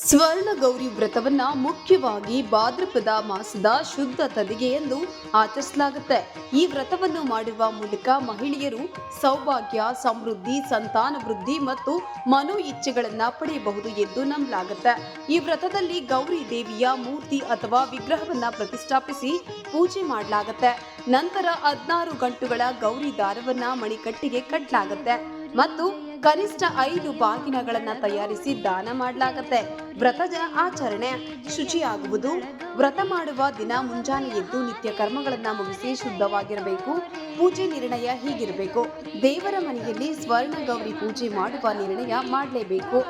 ಸ್ವರ್ಣ ಗೌರಿ ವ್ರತವನ್ನ ಮುಖ್ಯವಾಗಿ ಭಾದ್ರಪದ ಮಾಸದ ಶುದ್ಧ ತದಿಗೆಯಂದು ಆಚರಿಸಲಾಗುತ್ತೆ. ಈ ವ್ರತವನ್ನು ಮಾಡುವ ಮೂಲಕ ಮಹಿಳೆಯರು ಸೌಭಾಗ್ಯ, ಸಮೃದ್ಧಿ, ಸಂತಾನ ವೃದ್ಧಿ ಮತ್ತು ಮನೋ ಇಚ್ಛೆಗಳನ್ನ ಪಡೆಯಬಹುದು ಎಂದು ನಂಬಲಾಗುತ್ತೆ. ಈ ವ್ರತದಲ್ಲಿ ಗೌರಿ ದೇವಿಯ ಮೂರ್ತಿ ಅಥವಾ ವಿಗ್ರಹವನ್ನ ಪ್ರತಿಷ್ಠಾಪಿಸಿ ಪೂಜೆ ಮಾಡಲಾಗುತ್ತೆ. ನಂತರ 16 ಗಂಟುಗಳ ಗೌರಿ ದಾರವನ್ನ ಮಣಿಕಟ್ಟಿಗೆ ಕಟ್ಟಲಾಗುತ್ತೆ ಮತ್ತು ಕನಿಷ್ಠ 5 ಬಾಗಿನಗಳನ್ನು ತಯಾರಿಸಿ ದಾನ ಮಾಡಲಾಗುತ್ತೆ. ವ್ರತದ ಆಚರಣೆ: ಶುಚಿಯಾಗುವುದು. ವ್ರತ ಮಾಡುವ ದಿನ ಮುಂಜಾನೆ ಎದ್ದು ನಿತ್ಯ ಕರ್ಮಗಳನ್ನ ಮುಗಿಸಿ ಶುದ್ಧವಾಗಿರಬೇಕು. ಪೂಜೆ ನಿರ್ಣಯ ಹೀಗಿರಬೇಕು: ದೇವರ ಮನೆಯಲ್ಲಿ ಸ್ವರ್ಣ ಗೌರಿ ಪೂಜೆ ಮಾಡುವ ನಿರ್ಣಯ ಮಾಡಲೇಬೇಕು.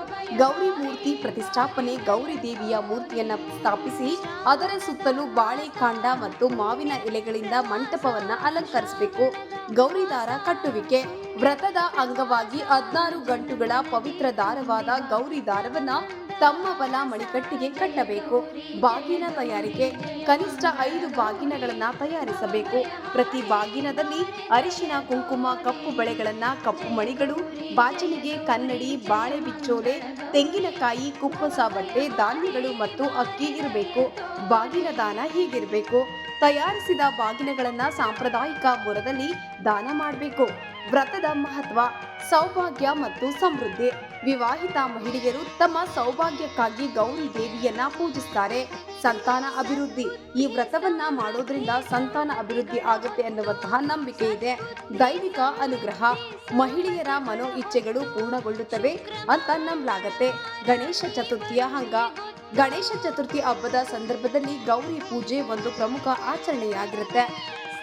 ಗೌರಿ ಮೂರ್ತಿ ಪ್ರತಿಷ್ಠಾಪನೆ: ಗೌರಿ ದೇವಿಯ ಮೂರ್ತಿಯನ್ನ ಸ್ಥಾಪಿಸಿ ಅದರ ಸುತ್ತಲೂ ಬಾಳೆಕಾಂಡ ಮತ್ತು ಮಾವಿನ ಎಲೆಗಳಿಂದ ಮಂಟಪವನ್ನ ಅಲಂಕರಿಸಬೇಕು. ಗೌರಿ ದಾರ ಕಟ್ಟುವಿಕೆ: ವ್ರತದ ಅಂಗವಾಗಿ 16 ಗಂಟುಗಳ ಪವಿತ್ರ ದಾರವಾದ ಗೌರಿ ದಾರವನ್ನ ತಮ್ಮ ಬಲ ಮಣಿಕಟ್ಟಿಗೆ ಕಟ್ಟಬೇಕು. ಬಾಗಿನ ತಯಾರಿಕೆ: ಕನಿಷ್ಠ 5 ಬಾಗಿನಗಳನ್ನ ತಯಾರಿಸಬೇಕು. ಪ್ರತಿ ಬಾಗಿನದಲ್ಲಿ ಅರಿಶಿನ, ಕುಂಕುಮ, ಕಪ್ಪು ಬಳೆಗಳನ್ನ, ಕಪ್ಪು ಮಣಿಗಳು, ಬಾಚಣಿಗೆ, ಕನ್ನಡಿ, ಬಾಳೆ ಬಿಚ್ಚೋಲೆ, ತೆಂಗಿನಕಾಯಿ, ಕುಪ್ಪಸ ಬಟ್ಟೆ, ಧಾನ್ಯಗಳು ಮತ್ತು ಅಕ್ಕಿ ಇರಬೇಕು. ಬಾಗಿನ ದಾನ ಹೀಗಿರಬೇಕು: ತಯಾರಿಸಿದ ಬಾಗಿನಗಳನ್ನ ಸಾಂಪ್ರದಾಯಿಕ ಮೊರದಲ್ಲಿ ದಾನ ಮಾಡಬೇಕು. ವ್ರತದ ಮಹತ್ವ: ಸೌಭಾಗ್ಯ ಮತ್ತು ಸಮೃದ್ಧಿ. ವಿವಾಹಿತ ಮಹಿಳೆಯರು ತಮ್ಮ ಸೌಭಾಗ್ಯಕ್ಕಾಗಿ ಗೌರಿ ದೇವಿಯನ್ನ ಪೂಜಿಸುತ್ತಾರೆ. ಸಂತಾನ ಅಭಿವೃದ್ಧಿ: ಈ ವ್ರತವನ್ನ ಮಾಡೋದ್ರಿಂದ ಸಂತಾನ ಅಭಿವೃದ್ಧಿ ಆಗುತ್ತೆ ಎನ್ನುವಂತಹ ನಂಬಿಕೆ ಇದೆ. ದೈವಿಕ ಅನುಗ್ರಹ: ಮಹಿಳೆಯರ ಮನೋ ಇಚ್ಛೆಗಳು ಪೂರ್ಣಗೊಳ್ಳುತ್ತವೆ ಅಂತ ನಂಬಲಾಗತ್ತೆ. ಗಣೇಶ ಚತುರ್ಥಿಯ ಹಂಗ: ಗಣೇಶ ಚತುರ್ಥಿ ಹಬ್ಬದ ಸಂದರ್ಭದಲ್ಲಿ ಗೌರಿ ಪೂಜೆ ಒಂದು ಪ್ರಮುಖ ಆಚರಣೆಯಾಗಿರುತ್ತೆ.